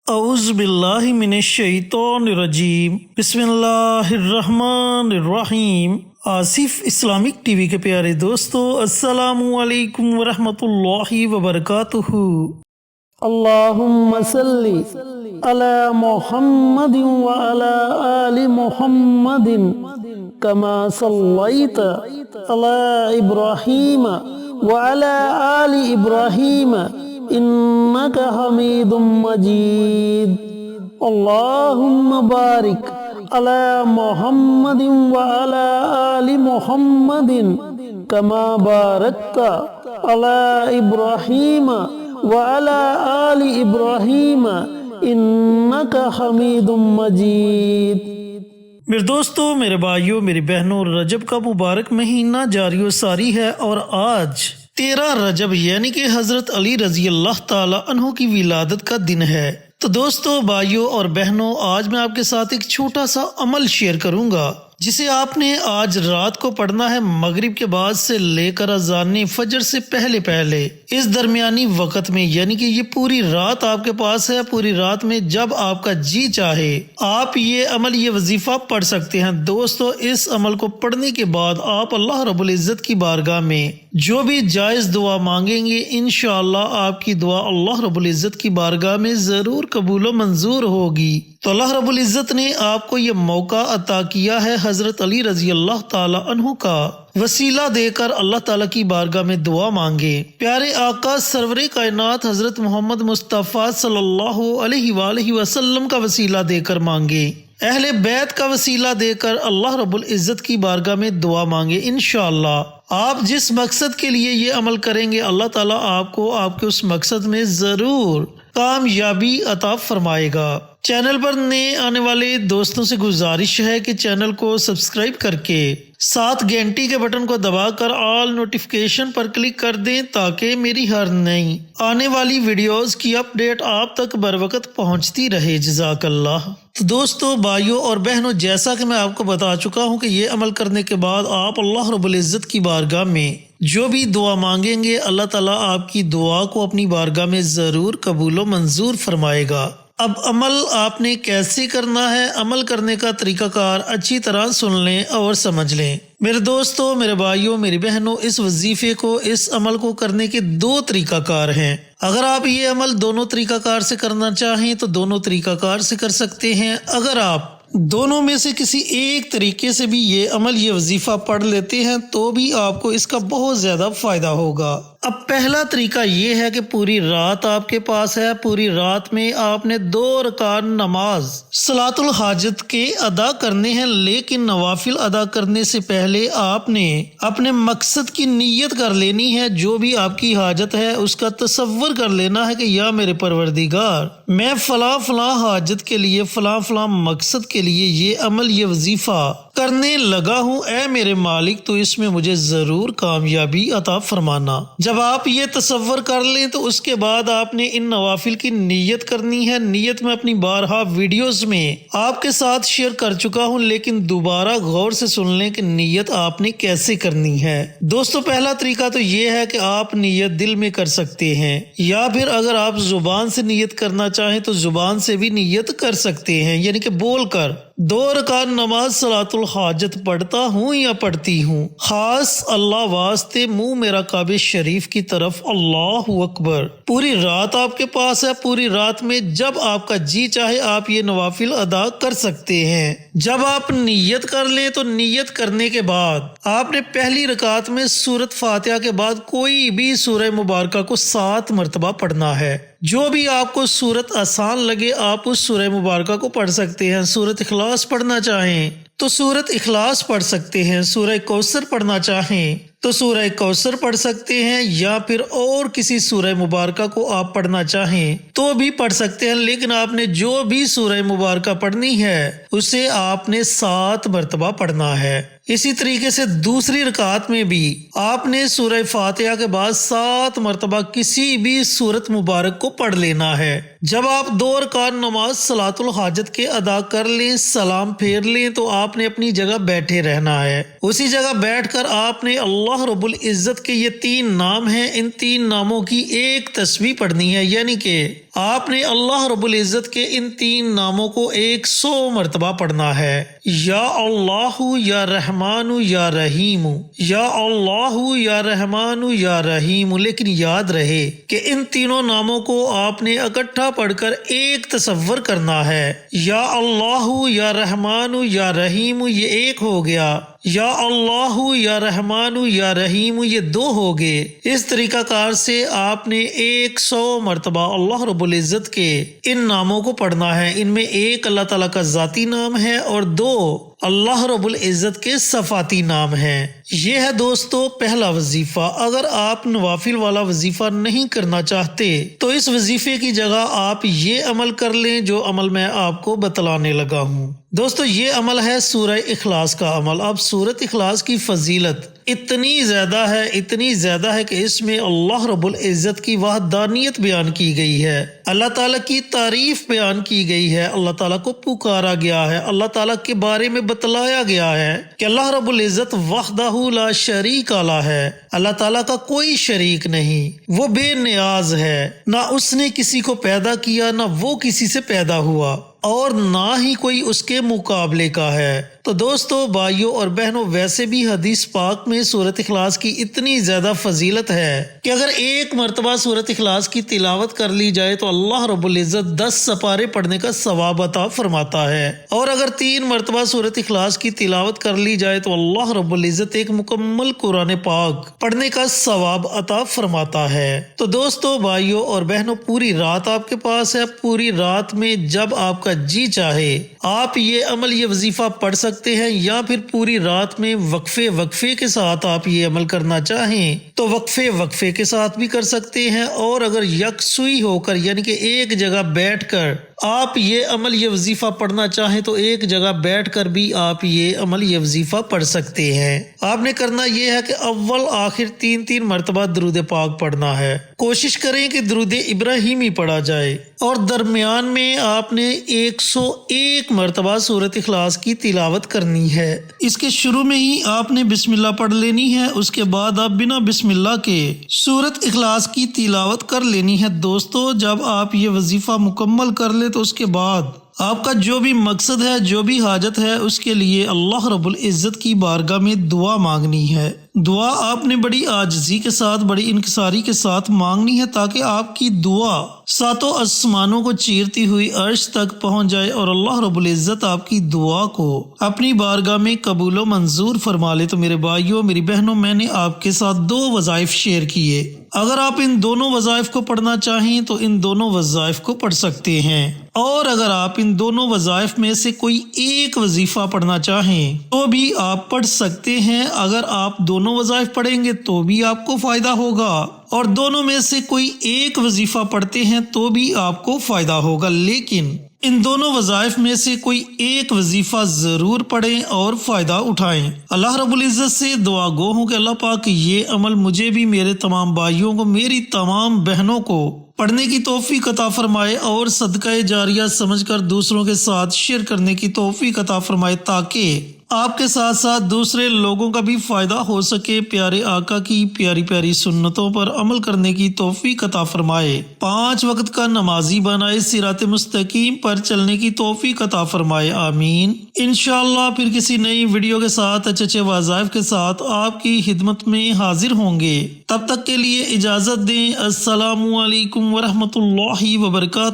اعوذ باللہ من الشیطان الرجیم، بسم اللہ الرحمن الرحیم۔ آصف اسلامک ٹی وی کے پیارے دوستو، السلام علیکم ورحمۃ اللہ وبرکاتہ۔ اللہم صلی علی محمد وعلی آل محمد کما صلیت علی ابراہیم وعلی آل ابراہیم انک حمید مجید۔ اللہم بارک علی محمد وعلی آل محمد کما بارکت علی ابراہیم وعلی آل ابراہیم انک حمید مجید۔ میرے دوستو، میرے بھائیوں، میری بہنوں، رجب کا مبارک مہینہ جاری و ساری ہے اور آج 13 رجب یعنی کہ حضرت علی رضی اللہ تعالی عنہ کی ولادت کا دن ہے۔ تو دوستو، بھائیوں اور بہنوں، آج میں آپ کے ساتھ ایک چھوٹا سا عمل شیئر کروں گا جسے آپ نے آج رات کو پڑھنا ہے، مغرب کے بعد سے لے کر اذان فجر سے پہلے پہلے اس درمیانی وقت میں، یعنی کہ یہ پوری رات آپ کے پاس ہے۔ پوری رات میں جب آپ کا جی چاہے آپ یہ عمل، یہ وظیفہ پڑھ سکتے ہیں۔ دوستو، اس عمل کو پڑھنے کے بعد آپ اللہ رب العزت کی بارگاہ میں جو بھی جائز دعا مانگیں گے، انشاءاللہ آپ کی دعا اللہ رب العزت کی بارگاہ میں ضرور قبول و منظور ہوگی۔ تو اللہ رب العزت نے آپ کو یہ موقع عطا کیا ہے، حضرت علی رضی اللہ تعالی عنہ کا وسیلہ دے کر اللہ تعالیٰ کی بارگاہ میں دعا مانگے۔ پیارے آقا سرور کائنات حضرت محمد مصطفیٰ صلی اللہ علیہ وآلہ وسلم کا وسیلہ دے کر مانگے، اہل بیت کا وسیلہ دے کر اللہ رب العزت کی بارگاہ میں دعا مانگے۔ انشاءاللہ آپ جس مقصد کے لیے یہ عمل کریں گے، اللہ تعالیٰ آپ کو آپ کے اس مقصد میں ضرور کامیابی عطا فرمائے گا۔ چینل پر نئے آنے والے دوستوں سے گزارش ہے کہ چینل کو سبسکرائب کر کے ساتھ گھنٹی کے بٹن کو دبا کر آل نوٹیفیکیشن پر کلک کر دیں تاکہ میری ہر نئی آنے والی ویڈیوز کی اپڈیٹ آپ تک بر وقت پہنچتی رہے۔ جزاک اللہ۔ تو دوستو، بھائیوں اور بہنوں، جیسا کہ میں آپ کو بتا چکا ہوں کہ یہ عمل کرنے کے بعد آپ اللہ رب العزت کی بارگاہ میں جو بھی دعا مانگیں گے، اللہ تعالیٰ آپ کی دعا کو اپنی بارگاہ میں ضرور قبول و منظور فرمائے گا۔ اب عمل آپ نے کیسے کرنا ہے، عمل کرنے کا طریقہ کار اچھی طرح سن لیں اور سمجھ لیں۔ میرے دوستو، میرے بھائیوں، میری بہنوں، اس وظیفے کو، اس عمل کو کرنے کے 2 طریقہ کار ہیں۔ اگر آپ یہ عمل دونوں طریقہ کار سے کرنا چاہیں تو دونوں طریقہ کار سے کر سکتے ہیں۔ اگر آپ دونوں میں سے کسی ایک طریقے سے بھی یہ عمل، یہ وظیفہ پڑھ لیتے ہیں تو بھی آپ کو اس کا بہت زیادہ فائدہ ہوگا۔ اب پہلا طریقہ یہ ہے کہ پوری رات آپ کے پاس ہے، پوری رات میں آپ نے 2 رکعت نماز صلاۃ الحاجت کے ادا کرنے ہیں، لیکن نوافل ادا کرنے سے پہلے آپ نے اپنے مقصد کی نیت کر لینی ہے۔ جو بھی آپ کی حاجت ہے اس کا تصور کر لینا ہے کہ یا میرے پروردگار، میں فلاں فلاں حاجت کے لیے، فلاں فلاں مقصد کے لیے یہ عمل، یہ وظیفہ کرنے لگا ہوں، اے میرے مالک تو اس میں مجھے ضرور کامیابی عطا فرمانا۔ جب آپ یہ تصور کر لیں تو اس کے بعد آپ نے ان نوافل کی نیت کرنی ہے۔ نیت میں اپنی بارہا ویڈیوز میں آپ کے ساتھ شیئر کر چکا ہوں، لیکن دوبارہ غور سے سن لیں کہ نیت آپ نے کیسے کرنی ہے۔ دوستو، پہلا طریقہ تو یہ ہے کہ آپ نیت دل میں کر سکتے ہیں، یا پھر اگر آپ زبان سے نیت کرنا چاہیں تو زبان سے بھی نیت کر سکتے ہیں، یعنی کہ بول کر 2 رکعت نماز صلاۃ الحاجت پڑھتا ہوں یا پڑھتی ہوں، خاص اللہ واسطے منہ میرا کعبہ شریف کی طرف، اللہ اکبر۔ پوری رات آپ کے پاس ہے، پوری رات میں جب آپ کا جی چاہے آپ یہ نوافل ادا کر سکتے ہیں۔ جب آپ نیت کر لیں تو نیت کرنے کے بعد آپ نے پہلی رکعت میں سورۃ فاتحہ کے بعد کوئی بھی سورہ مبارکہ کو 7 مرتبہ پڑھنا ہے۔ جو بھی آپ کو سورت آسان لگے آپ اس سورہ مبارکہ کو پڑھ سکتے ہیں۔ سورۃ اخلاص پڑھنا چاہیں تو سورۃ اخلاص پڑھ سکتے ہیں، سورہ کوثر پڑھنا چاہیں تو سورہ کوثر پڑھ سکتے ہیں، یا پھر اور کسی سورہ مبارکہ کو آپ پڑھنا چاہیں تو بھی پڑھ سکتے ہیں، لیکن آپ نے جو بھی سورہ مبارکہ پڑھنی ہے اسے آپ نے 7 مرتبہ پڑھنا ہے۔ اسی طریقے سے دوسری رکعت میں بھی آپ نے سورہ فاتحہ کے بعد 7 مرتبہ کسی بھی سورت مبارک کو پڑھ لینا ہے۔ جب آپ 2 رکعت نماز صلاۃ الحاجت کے ادا کر لیں، سلام پھیر لیں تو آپ نے اپنی جگہ بیٹھے رہنا ہے۔ اسی جگہ بیٹھ کر آپ نے اللہ رب العزت کے یہ 3 نام ہیں، ان 3 ناموں کی ایک تسبیح پڑھنی ہے، یعنی کہ آپ نے اللہ رب العزت کے ان 3 ناموں کو 100 مرتبہ پڑھنا ہے، یا اللہ یا رحمان یا رحیم، یا اللہ یا رحمان یا رحیم۔ لیکن یاد رہے کہ ان تینوں ناموں کو آپ نے اکٹھا پڑھ کر ایک تصور کرنا ہے۔ یا اللہ یا رحمان یا رحیم یہ ایک ہو گیا، یا اللہ یا رحمان یا رحیم یہ 2 ہو گئے۔ اس طریقہ کار سے آپ نے 100 مرتبہ اللہ رب العزت کے ان ناموں کو پڑھنا ہے۔ ان میں ایک اللہ تعالیٰ کا ذاتی نام ہے اور 2 اللہ رب العزت کے صفاتی نام ہیں۔ یہ ہے دوستو پہلا وظیفہ۔ اگر آپ نوافل والا وظیفہ نہیں کرنا چاہتے تو اس وظیفے کی جگہ آپ یہ عمل کر لیں جو عمل میں آپ کو بتلانے لگا ہوں۔ دوستو یہ عمل ہے سورہ اخلاص کا عمل۔ اب سورۃ اخلاص کی فضیلت اتنی زیادہ ہے کہ اس میں اللہ رب العزت کی وحدانیت بیان کی گئی ہے، اللہ تعالیٰ کی تعریف بیان کی گئی ہے، اللہ تعالیٰ کو پکارا گیا ہے، اللہ تعالیٰ کے بارے میں بتلایا گیا ہے کہ اللہ رب العزت وحدہ لا شریک لہ ہے، اللہ تعالیٰ کا کوئی شریک نہیں، وہ بے نیاز ہے، نہ اس نے کسی کو پیدا کیا نہ وہ کسی سے پیدا ہوا، اور نہ ہی کوئی اس کے مقابلے کا ہے۔ تو دوستو بھائیوں اور بہنوں، ویسے بھی حدیث پاک میں سورۃ اخلاص کی اتنی زیادہ فضیلت ہے کہ اگر 1 مرتبہ سورۃ اخلاص کی تلاوت کر لی جائے تو اللہ رب العزت 10 سپارے پڑھنے کا ثواب عطا فرماتا ہے، اور اگر 3 مرتبہ سورۃ اخلاص کی تلاوت کر لی جائے تو اللہ رب العزت ایک مکمل قرآن پاک پڑھنے کا ثواب عطا فرماتا ہے۔ تو دوستو بھائیوں اور بہنوں، پوری رات آپ کے پاس ہے، پوری رات میں جب آپ کا جی چاہے آپ یہ عمل، یہ وظیفہ پڑھ سکتے ہیں، یا پھر پوری رات میں وقفے کے ساتھ آپ یہ عمل کرنا چاہیں تو وقفے کے ساتھ بھی کر سکتے ہیں، اور اگر یکسوئی ہو کر یعنی کہ ایک جگہ بیٹھ کر آپ یہ عمل، یہ وظیفہ پڑھنا چاہیں تو ایک جگہ بیٹھ کر بھی آپ یہ عمل، یہ وظیفہ پڑھ سکتے ہیں۔ آپ نے کرنا یہ ہے کہ اول آخر 3 مرتبہ درود پاک پڑھنا ہے۔ کوشش کریں کہ درود ابراہیمی پڑھا جائے، اور درمیان میں آپ نے 101 مرتبہ سورۃ اخلاص کی تلاوت کرنی ہے۔ اس کے شروع میں ہی آپ نے بسم اللہ پڑھ لینی ہے، اس کے بعد آپ بنا بسم اللہ کے سورۃ اخلاص کی تلاوت کر لینی ہے۔ دوستو جب آپ یہ وظیفہ مکمل کر لیں تو اس کے بعد آپ کا جو بھی مقصد ہے، جو بھی حاجت ہے، اس کے لیے اللہ رب العزت کی بارگاہ میں دعا مانگنی ہے۔ دعا آپ نے بڑی عاجزی کے ساتھ، بڑی انکساری کے ساتھ مانگنی ہے، تاکہ آپ کی دعا 7 آسمانوں کو چیرتی ہوئی عرش تک پہنچ جائے اور اللہ رب العزت آپ کی دعا کو اپنی بارگاہ میں قبول و منظور فرما لے۔ تو میرے بھائیوں، میری بہنوں، میں نے آپ کے ساتھ 2 وظائف شیئر کیے۔ اگر آپ ان دونوں وظائف کو پڑھنا چاہیں تو ان دونوں وظائف کو پڑھ سکتے ہیں، اور اگر آپ ان دونوں وظائف میں سے کوئی ایک وظیفہ پڑھنا چاہیں تو بھی آپ پڑھ سکتے ہیں۔ اگر آپ دونوں وظائف پڑھیں گے تو بھی آپ کو فائدہ ہوگا، اور دونوں میں سے کوئی ایک وظیفہ پڑھتے ہیں تو بھی آپ کو فائدہ ہوگا، لیکن ان دونوں وظائف میں سے کوئی ایک وظیفہ ضرور پڑھیں اور فائدہ اٹھائیں۔ اللہ رب العزت سے دعا گو ہوں کہ اللہ پاک یہ عمل مجھے بھی، میرے تمام بھائیوں کو، میری تمام بہنوں کو پڑھنے کی توفیق عطا فرمائے، اور صدقہ جاریہ سمجھ کر دوسروں کے ساتھ شیئر کرنے کی توفیق عطا فرمائے، تاکہ آپ کے ساتھ ساتھ دوسرے لوگوں کا بھی فائدہ ہو سکے۔ پیارے آقا کی پیاری پیاری سنتوں پر عمل کرنے کی توفیق عطا فرمائے، 5 وقت کا نمازی بنائے، صراط مستقیم پر چلنے کی توفیق عطا فرمائے، آمین۔ انشاءاللہ پھر کسی نئی ویڈیو کے ساتھ اچھے وظائف کے ساتھ آپ کی خدمت میں حاضر ہوں گے۔ تب تک کے لیے اجازت دیں۔ السلام علیکم ورحمۃ اللہ وبرکاتہ۔